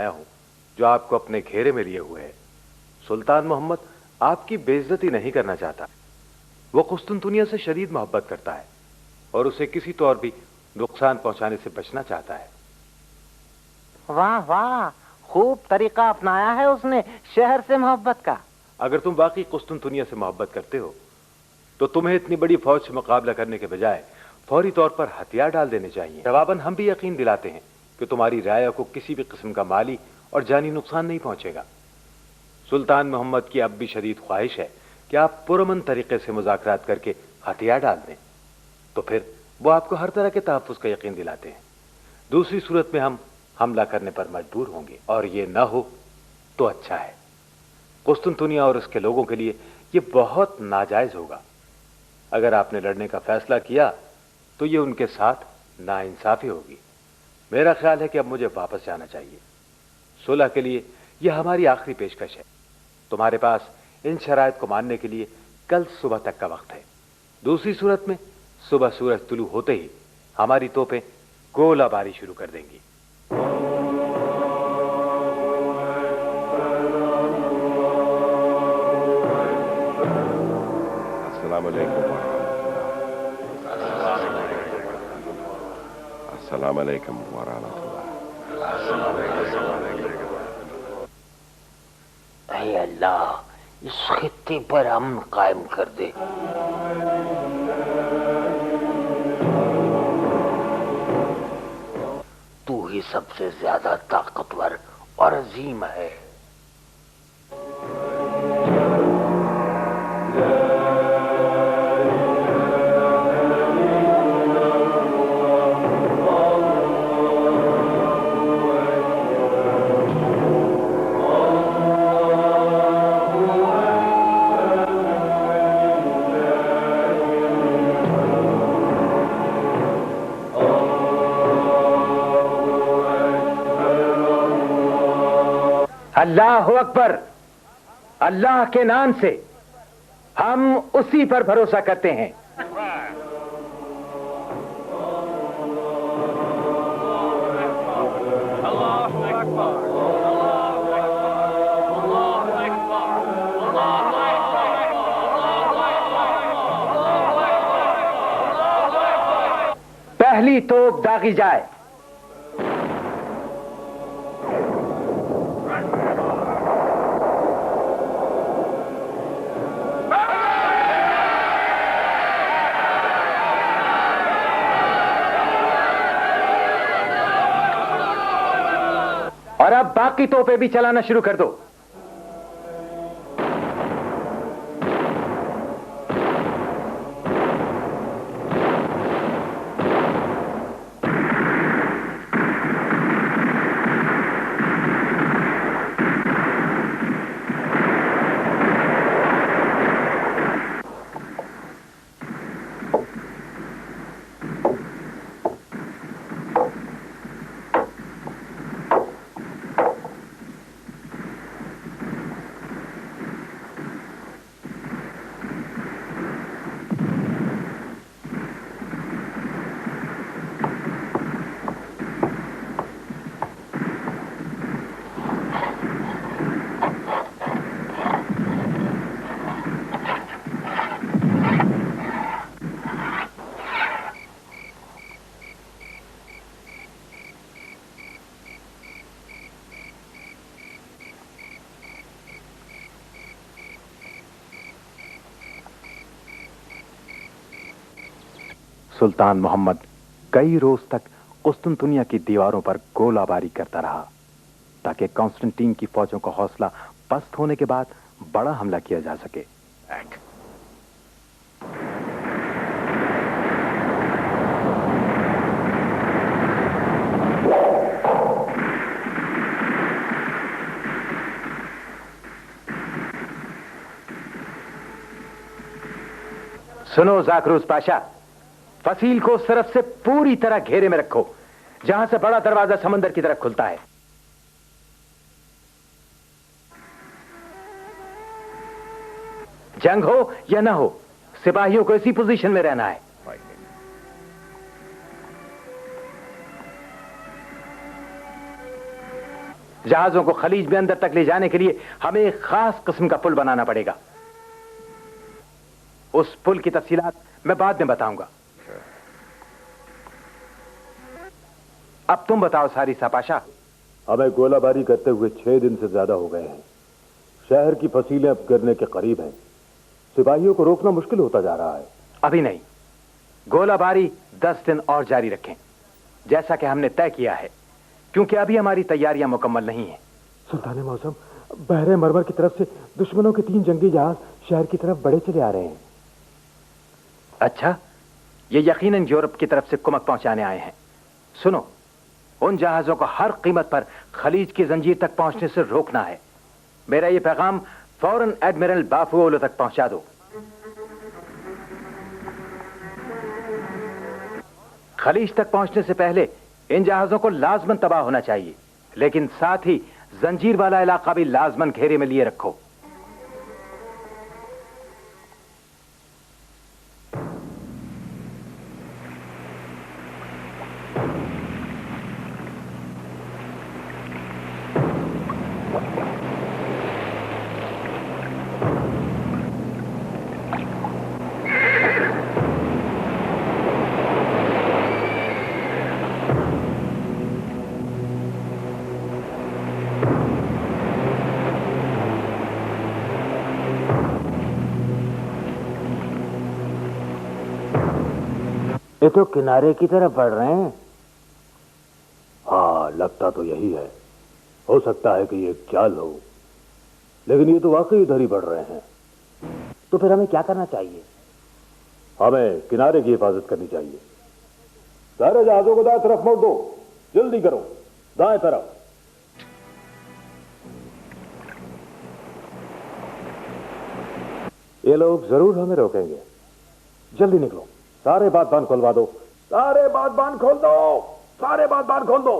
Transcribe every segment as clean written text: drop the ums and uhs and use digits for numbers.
आया हूं जो आपको अपने घेरे में लिए हुए है। सुल्तान मोहम्मद आपकी बेइज्जती नहीं करना चाहता। वो कुस्तुनतुनिया से शदीद मोहब्बत करता है और उसे किसी तौर भी नुकसान पहुंचाने से बचना चाहता है। वाह वाह, खूब तरीका अपनाया है उसने शहर से मोहब्बत का। अगर तुम वाकई कुस्तुनतुनिया से मोहब्बत करते हो तो तुम्हें इतनी बड़ी फौज से मुकाबला करने के बजाय फौरी तौर पर हथियार डाल देने चाहिए। जवाबन हम भी यकीन दिलाते हैं कि तुम्हारी राया को किसी भी किस्म का माली और जानी नुकसान नहीं पहुंचेगा। सुल्तान मोहम्मद की अब भी शदीद ख्वाहिश है कि आप पुरअमन तरीके से मुज़ाकरात करके हथियार डाल दें, तो फिर वो आपको हर तरह के तहफ़्फ़ुज़ का यकीन दिलाते हैं। दूसरी सूरत में हम हमला करने पर मजबूर होंगे और ये न हो तो अच्छा है। कुस्तुनतुनिया और उसके लोगों के लिए ये बहुत नाजायज होगा। अगर आपने लड़ने का फैसला किया तो ये उनके साथ नाइंसाफी होगी। मेरा ख्याल है कि अब मुझे वापस जाना चाहिए। सुलह के लिए यह हमारी आखिरी पेशकश है। तुम्हारे पास इन शराइत को मानने के लिए कल सुबह तक का वक्त है। दूसरी सूरत में सुबह सूरज तुलू होते ही हमारी तोपें गोलाबारी शुरू कर देंगी। अस्सलाम वालेकुम व रहमतुल्लाह। ऐ अल्लाह, इस खित्ते पर अमन कायम कर दे। तू ही सबसे ज्यादा ताकतवर और अजीम है। अल्लाह अकबर। अल्लाह के नाम से हम उसी पर भरोसा करते हैं। पहली तोप दागी जाए। और अब बाकी तोपें भी चलाना शुरू कर दो। सुल्तान मोहम्मद कई रोज तक कुस्तुनतुनिया की दीवारों पर गोलाबारी करता रहा ताकि कॉन्स्टेंटीन की फौजों का हौसला पस्त होने के बाद बड़ा हमला किया जा सके। सुनो जाकरूस पाशा, फसील को सरफ से पूरी तरह घेरे में रखो, जहां से बड़ा दरवाजा समंदर की तरफ खुलता है। जंग हो या ना हो, सिपाहियों को इसी पोजीशन में रहना है। जहाजों को खलीज में अंदर तक ले जाने के लिए हमें एक खास किस्म का पुल बनाना पड़ेगा। उस पुल की तफसीलात मैं बाद में बताऊंगा। अब तुम बताओ सारिसा पाशा। हमें गोलाबारी करते हुए 6 दिन से ज्यादा हो गए हैं। शहर की फसीलें अब गिरने के करीब हैं। सिपाहियों को रोकना मुश्किल होता जा रहा है। अभी नहीं, गोलाबारी 10 दिन और जारी रखें जैसा कि हमने तय किया है, क्योंकि अभी हमारी तैयारियां मुकम्मल नहीं हैं। सुल्तान मौसम, बहरे मरमर की तरफ से दुश्मनों के 3 जंगी जहाज शहर की तरफ बढ़े चले आ रहे हैं। अच्छा, ये यकीनन यूरोप की तरफ से कुमक पहुंचाने आए हैं। सुनो, उन जहाजों को हर कीमत पर खलीज की जंजीर तक पहुंचने से रोकना है। मेरा ये पैगाम फौरन एडमिरल बाफुओलो तक पहुंचा दो। खलीज तक पहुंचने से पहले इन जहाजों को लाजमन तबाह होना चाहिए, लेकिन साथ ही जंजीर वाला इलाका भी लाजमन घेरे में लिए रखो। ये तो किनारे की तरफ बढ़ रहे हैं। हाँ, लगता तो यही है। हो सकता है कि ये चाल हो, लेकिन ये तो वाकई इधर ही बढ़ रहे हैं। तो फिर हमें क्या करना चाहिए? हमें किनारे की हिफाजत करनी चाहिए। सारे जहाजों को दाएं तरफ मोड़ दो। जल्दी करो, दाएं तरफ। ये लोग जरूर हमें रोकेंगे। जल्दी निकलो, सारे बातबान खोलवा दो। सारे बातबान खोल दो, सारे बातबान खोल दो।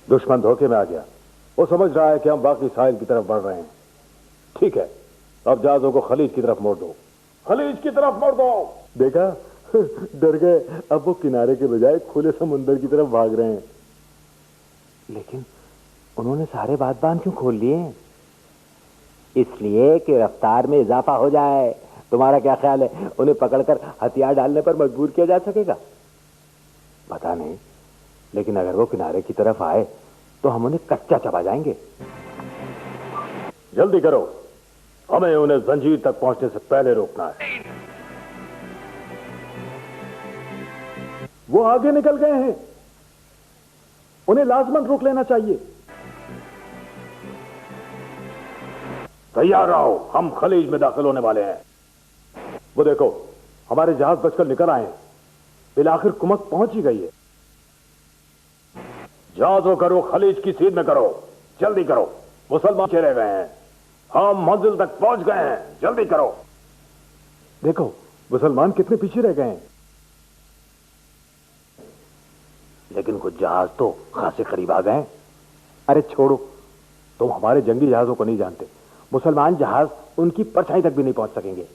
दुश्मन धोखे में आ गया। वो समझ रहा है कि हम बाकी साहिल की तरफ बढ़ रहे हैं। ठीक है, अब जहाजों को खलीज की तरफ मोड़ दो। खलीज की तरफ मोड़ दो। देखा, डर गए। अब वो किनारे के बजाय खुले समुंदर की तरफ भाग रहे हैं। लेकिन उन्होंने सारे बातबान क्यों खोल लिए? इसलिए कि रफ्तार में इजाफा हो जाए। तुम्हारा क्या ख्याल है, उन्हें पकड़कर हथियार डालने पर मजबूर किया जा सकेगा? पता नहीं, लेकिन अगर वो किनारे की तरफ आए तो हम उन्हें कच्चा चबा जाएंगे। जल्दी करो, हमें उन्हें जंजीर तक पहुंचने से पहले रोकना है। वो आगे निकल गए हैं, उन्हें लाजमन रोक लेना चाहिए। तैयार रहो, हम खलीज में दाखिल होने वाले हैं। वो देखो, हमारे जहाज बचकर निकल आए हैं। बिल आखिर कुमक पहुंच ही गई है। जहाजों करो, खलीज की सीध में करो। जल्दी करो, मुसलमान चले गए हैं। हम मंजिल तक पहुंच गए हैं। जल्दी करो। देखो, मुसलमान कितने पीछे रह गए हैं। लेकिन कुछ जहाज तो खासे करीब आ गए। अरे छोड़ो, तुम हमारे जंगी जहाजों को नहीं जानते। मुसलमान जहाज उनकी परछाई तक भी नहीं पहुंच सकेंगे।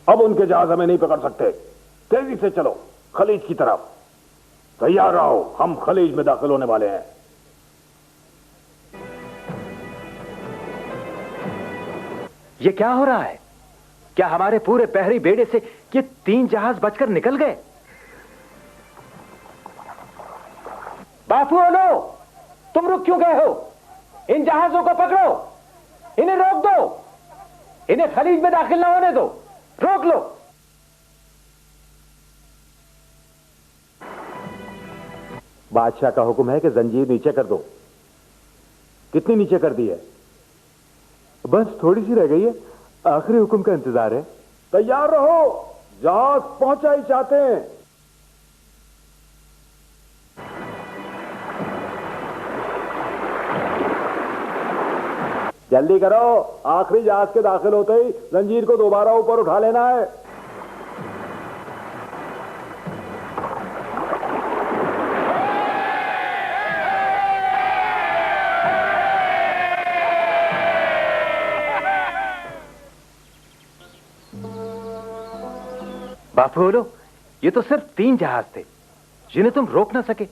अब उनके जहाज हमें नहीं पकड़ सकते। तेजी से चलो, खलीज की तरफ। तैयार रहो, हम खलीज में दाखिल होने वाले हैं। ये क्या हो रहा है? क्या हमारे पूरे पहरी बेड़े से ये 3 जहाज बचकर निकल गए? बाफुओलो, तुम रुक क्यों गए हो? इन जहाजों को पकड़ो। انہیں روک دو, انہیں خلیج میں داخل نہ ہونے دو, روک لو. بادشاہ کا حکم ہے کہ زنجیر نیچے کر دو. کتنی نیچے کر دی ہے؟ بس تھوڑی سی رہ گئی ہے, آخری حکم کا انتظار ہے. تیار رہو, جہاز پہنچا ہی چاہتے ہیں. جلدی کرو, آخری جہاز کے داخل ہوتے ہی زنجیر کو دوبارہ اوپر اٹھا لینا ہے. بافولو, یہ تو صرف 3 جہاز تھے جنہیں تم روک نہ سکے.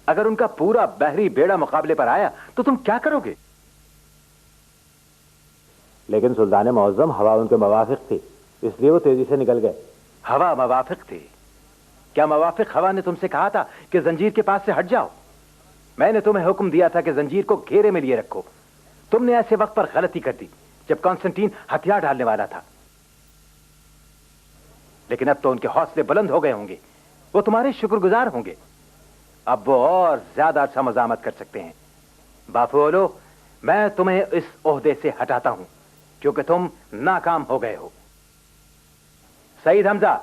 اگر ان کا پورا بحری بیڑا مقابلے پر آیا تو تم کیا کرو گے؟ لیکن سلطان معظم, ہوا ان کے موافق تھی, اس لیے وہ تیزی سے نکل گئے. ہوا موافق تھی؟ کیا موافق ہوا نے تم سے کہا تھا کہ زنجیر کے پاس سے ہٹ جاؤ؟ میں نے تمہیں حکم دیا تھا کہ زنجیر کو گھیرے میں لیے رکھو. تم نے ایسے وقت پر غلطی کر دی جب کانسٹنٹین ہتھیار ڈالنے والا تھا. لیکن اب تو ان کے حوصلے بلند ہو گئے ہوں گے, وہ تمہارے شکر گزار ہوں گے. اب وہ اور زیادہ اچھا مزاحمت کر سکتے ہیں. بافولو, میں تمہیں اس عہدے سے ہٹاتا ہوں کیونکہ تم ناکام ہو گئے ہو. سعید حمزہ,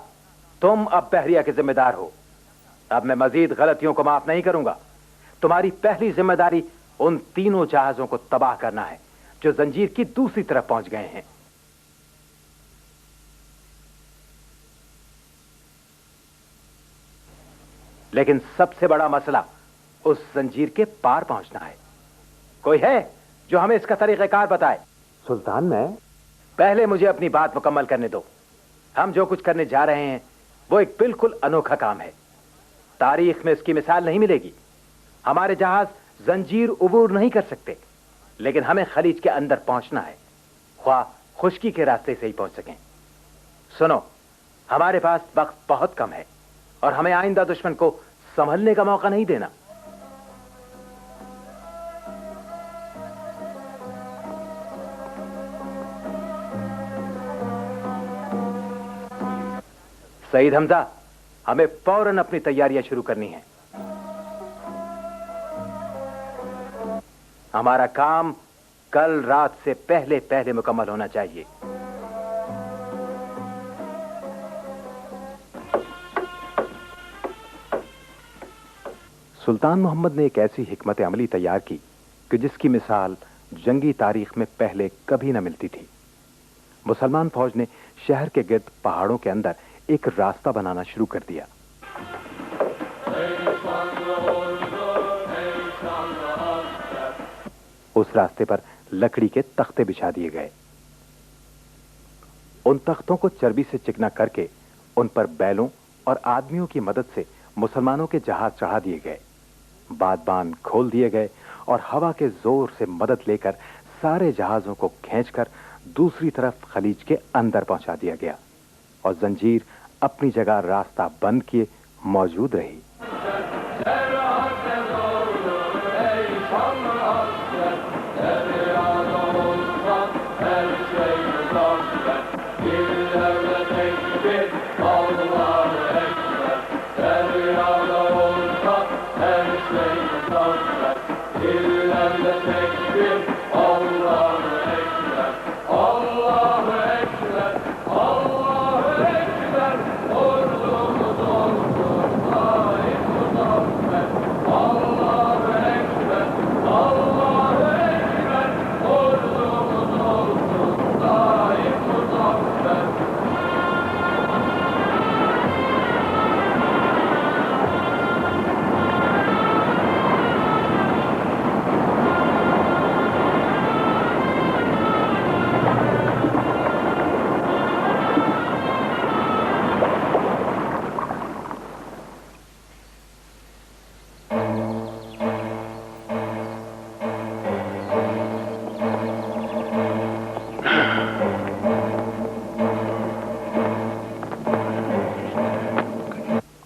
تم اب بحریہ کے ذمہ دار ہو. اب میں مزید غلطیوں کو معاف نہیں کروں گا. تمہاری پہلی ذمہ داری ان 3 جہازوں کو تباہ کرنا ہے جو زنجیر کی دوسری طرف پہنچ گئے ہیں. لیکن سب سے بڑا مسئلہ اس زنجیر کے پار پہنچنا ہے. کوئی ہے جو ہمیں اس کا طریقہ کار بتائے؟ سلطان, میں پہلے مجھے اپنی بات مکمل کرنے دو. ہم جو کچھ کرنے جا رہے ہیں وہ ایک بالکل انوکھا کام ہے. تاریخ میں اس کی مثال نہیں ملے گی. ہمارے جہاز زنجیر عبور نہیں کر سکتے, لیکن ہمیں خلیج کے اندر پہنچنا ہے, خواہ خشکی کے راستے سے ہی پہنچ سکیں. سنو, ہمارے پاس وقت بہت کم ہے اور ہمیں آئندہ دشمن کو سنبھلنے کا موقع نہیں دینا. سعید حمزہ, ہمیں فوراً اپنی تیاریاں شروع کرنی ہیں. ہمارا کام کل رات سے پہلے مکمل ہونا چاہیے. سلطان محمد نے ایک ایسی حکمت عملی تیار کی کہ جس کی مثال جنگی تاریخ میں پہلے کبھی نہ ملتی تھی. مسلمان فوج نے شہر کے گرد پہاڑوں کے اندر ایک راستہ بنانا شروع کر دیا. اس راستے پر لکڑی کے تختے بچھا دیے گئے. ان تختوں کو چربی سے چکنا کر کے ان پر بیلوں اور آدمیوں کی مدد سے مسلمانوں کے جہاز چڑھا دیے گئے. بادبان کھول دیے گئے اور ہوا کے زور سے مدد لے کر سارے جہازوں کو کھینچ کر دوسری طرف خلیج کے اندر پہنچا دیا گیا اور زنجیر اپنی جگہ راستہ بند کیے موجود رہی.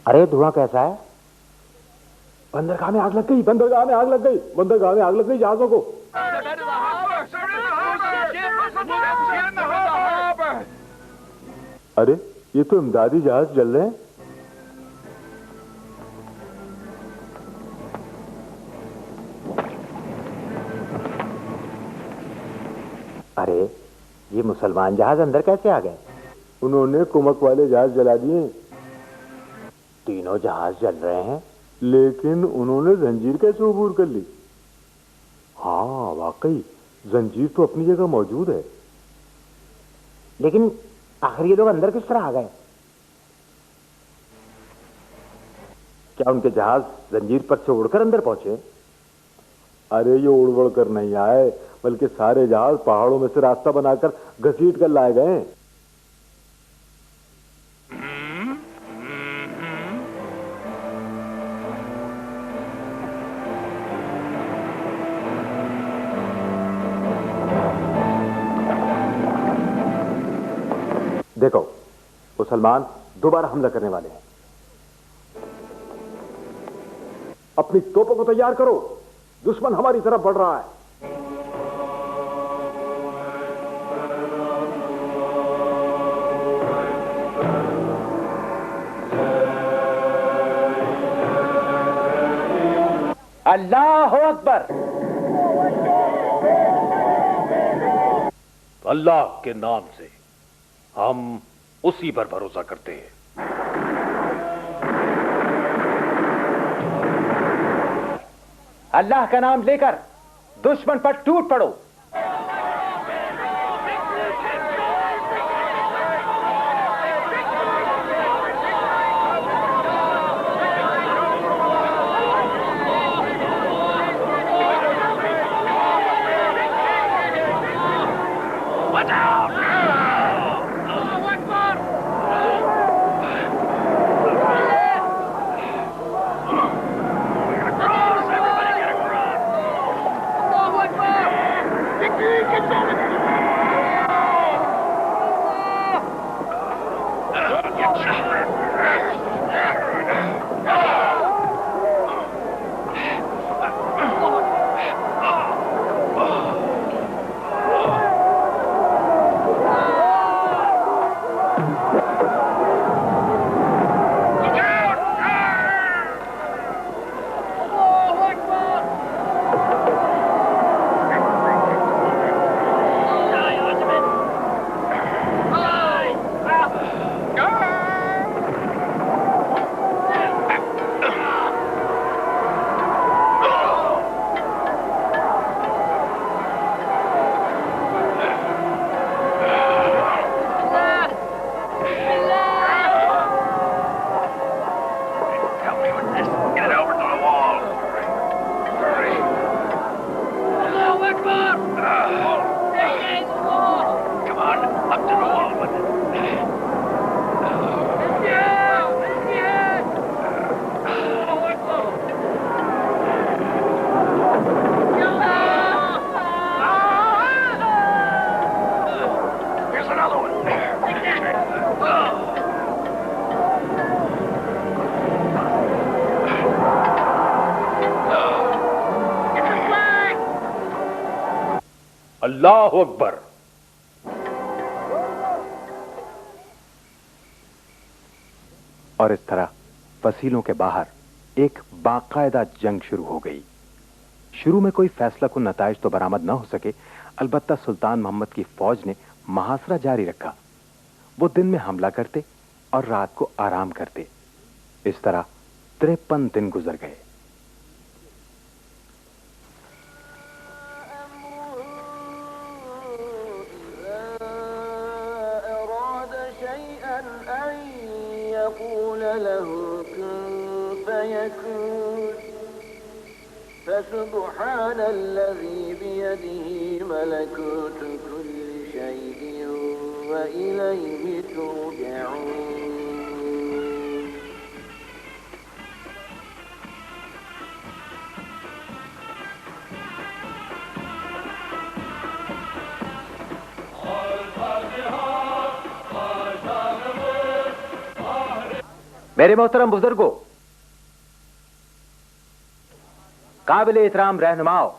ارے دھواں کیسا ہے؟ بندرگاہ میں آگ لگ گئی, بندرگاہ میں آگ لگ گئی, بندرگاہ میں آگ لگ گئی جہازوں کو. अरे ये तो इमदादी जहाज चल रहे हैं। अरे ये मुसलमान जहाज अंदर कैसे आ गए? उन्होंने कुमक वाले जहाज जला दिए। तीनों जहाज जल रहे हैं। लेकिन उन्होंने जंजीर कैसे अबूर कर ली? हाँ वाकई जंजीर तो अपनी जगह मौजूद है। लेकिन आखिर ये लोग अंदर किस तरह आ गए? क्या उनके जहाज जंजीर पर से उड़कर अंदर पहुंचे? अरे ये उड़वड़ कर नहीं आए, बल्कि सारे जहाज पहाड़ों में से रास्ता बनाकर घसीट कर लाए गए। देखो मुसलमान दोबारा हमला करने वाले हैं। अपनी तोपों को तैयार करो, दुश्मन हमारी तरफ बढ़ रहा है। अल्लाह अकबर। अल्लाह के नाम से हम उसी पर भरोसा करते हैं। अल्लाह का नाम लेकर दुश्मन पर टूट पड़ो। अल्लाह अकबर। और इस तरह फसीलों के बाहर एक बाकायदा जंग शुरू हो गई। शुरू में कोई फैसला कुन नताइज तो बरामद न हो सके, अलबत्ता सुल्तान मोहम्मद की फौज ने महासरा जारी रखा। वो दिन में हमला करते और रात को आराम करते। इस तरह 53 दिन गुजर गए। فسبحان الذي بيده ملكوت كل شيء وإليه ترجعون. मेरे मोहतरम बुजुर्गों, काबिल एहतराम रहनुमाओं,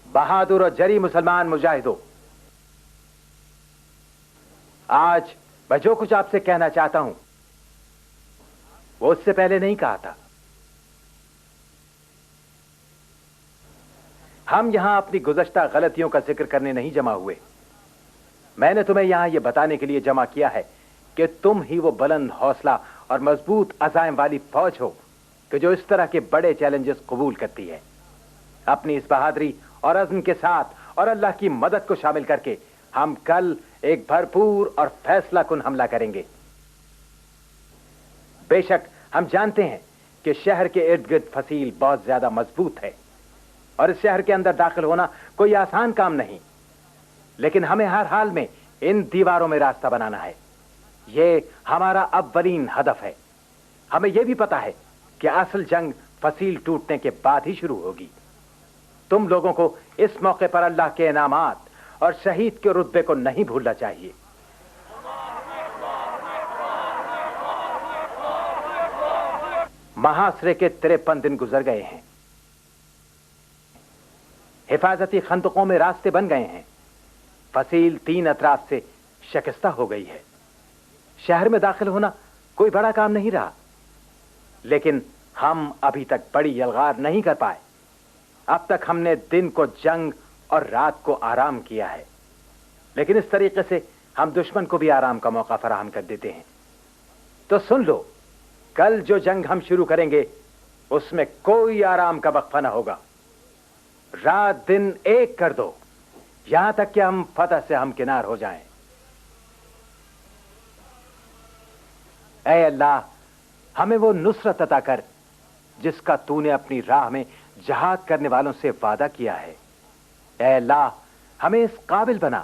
बहादुर और जरी मुसलमान मुजाहिदों, آج میں جو کچھ آپ سے کہنا چاہتا ہوں وہ اس سے پہلے نہیں کہا تھا. ہم یہاں اپنی گزشتہ غلطیوں کا ذکر کرنے نہیں جمع ہوئے. میں نے تمہیں یہاں یہ بتانے کے لیے جمع کیا ہے کہ تم ہی وہ بلند حوصلہ اور مضبوط عزائم والی فوج ہو کہ جو اس طرح کے بڑے چیلنجز قبول کرتی ہے. اپنی اس بہادری اور عزم کے ساتھ اور اللہ کی مدد کو شامل کر کے ہم کل ایک بھرپور اور فیصلہ کن حملہ کریں گے. بے شک ہم جانتے ہیں کہ شہر کے ارد گرد فصیل بہت زیادہ مضبوط ہے اور اس شہر کے اندر داخل ہونا کوئی آسان کام نہیں، لیکن ہمیں ہر حال میں ان دیواروں میں راستہ بنانا ہے. یہ ہمارا اولین ہدف ہے. ہمیں یہ بھی پتا ہے کہ اصل جنگ فصیل ٹوٹنے کے بعد ہی شروع ہوگی. تم لوگوں کو اس موقع پر اللہ کے انعامات اور شہید کے رتبے کو نہیں بھولنا چاہیے. محاصرے کے 53 دن گزر گئے ہیں. حفاظتی خندقوں میں راستے بن گئے ہیں. فصیل 3 اطراف سے شکستہ ہو گئی ہے. شہر میں داخل ہونا کوئی بڑا کام نہیں رہا، لیکن ہم ابھی تک بڑی یلغار نہیں کر پائے. اب تک ہم نے دن کو جنگ اور رات کو آرام کیا ہے، لیکن اس طریقے سے ہم دشمن کو بھی آرام کا موقع فراہم کر دیتے ہیں. تو سن لو، کل جو جنگ ہم شروع کریں گے اس میں کوئی آرام کا وقفہ نہ ہوگا. رات دن ایک کر دو یہاں تک کہ ہم فتح سے ہمکنار ہو جائیں. اے اللہ، ہمیں وہ نصرت عطا کر جس کا تو نے اپنی راہ میں جہاد کرنے والوں سے وعدہ کیا ہے. اے اللہ، ہمیں اس قابل بنا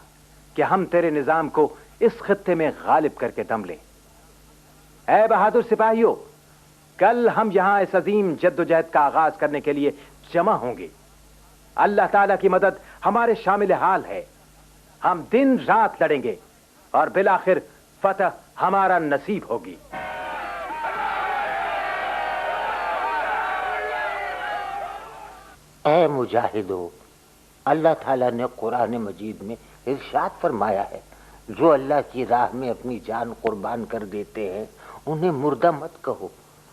کہ ہم تیرے نظام کو اس خطے میں غالب کر کے دم لیں. اے بہادر سپاہیوں، کل ہم یہاں اس عظیم جد و جہد کا آغاز کرنے کے لیے جمع ہوں گے. اللہ تعالیٰ کی مدد ہمارے شامل حال ہے. ہم دن رات لڑیں گے اور بالآخر فتح ہمارا نصیب ہوگی. اے مجاہدو، اللہ تعالیٰ نے قرآن مجید میں ارشاد فرمایا ہے، جو اللہ کی راہ میں اپنی جان قربان کر دیتے ہیں انہیں مردہ مت کہو،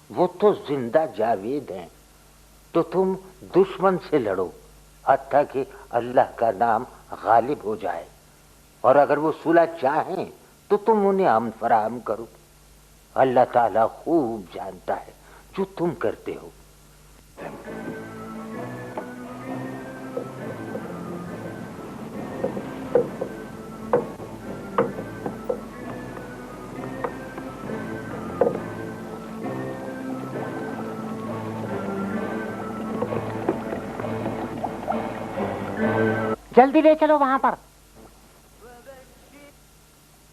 وہ تو زندہ جاوید ہیں. تو تم دشمن سے لڑو حتیٰ کہ اللہ کا نام غالب ہو جائے، اور اگر وہ صلح چاہیں تو تم انہیں امن فراہم کرو. اللہ تعالیٰ خوب جانتا ہے جو تم کرتے ہو. جلدی لے چلو وہاں پر.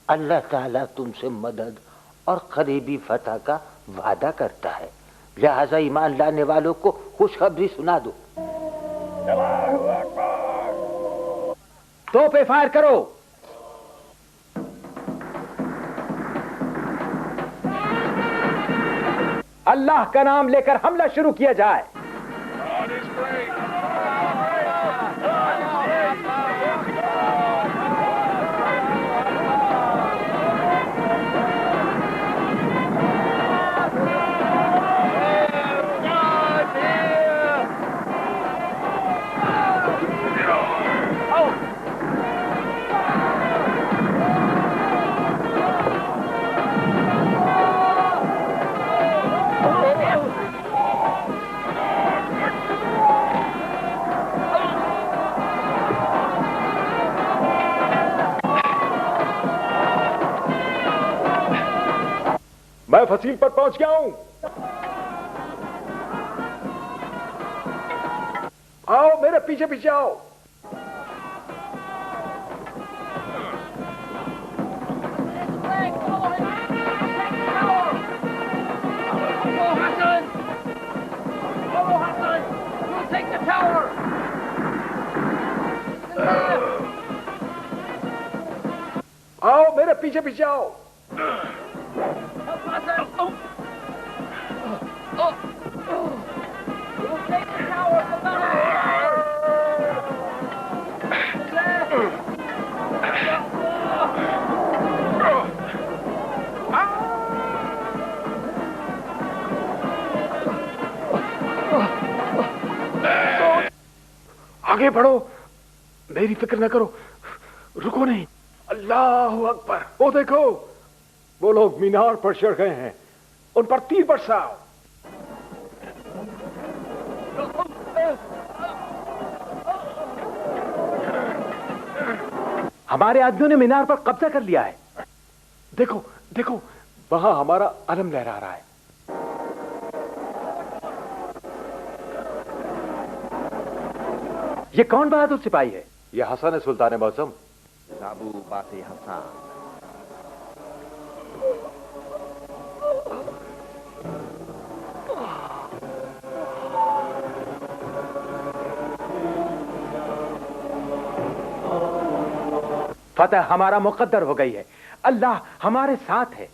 اللہ تعالیٰ تم سے مدد اور قریبی فتح کا وعدہ کرتا ہے، لہذا ایمان لانے والوں کو خوشخبری سنا دو. توپیں فائر کرو. اللہ کا نام لے کر حملہ شروع کیا جائے. میں فصیل پر پہنچ گیا ہوں. آؤ میرے پیچھے پیچھے آؤ. آؤ میرے پیچھے پیچھے آؤ. आगे बढ़ो, मेरी फिक्र न करो, रुको नहीं। अल्लाह अकबर, वो देखो, वो लोग मीनार पर चढ़ गए हैं, उन पर तीर बरसाओ। हमारे आदमियों ने मीनार पर कब्जा कर लिया है। देखो देखो, वहां हमारा अलम लहरा रहा है। ये कौन बहादुर सिपाही है? ये हसन है, सुल्तान मौसम। अबू बासी हसन। फतह हमारा मुकद्दर हो गई है। अल्लाह हमारे साथ है।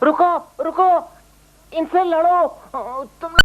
रुको रुको, इनसे लड़ो, तुम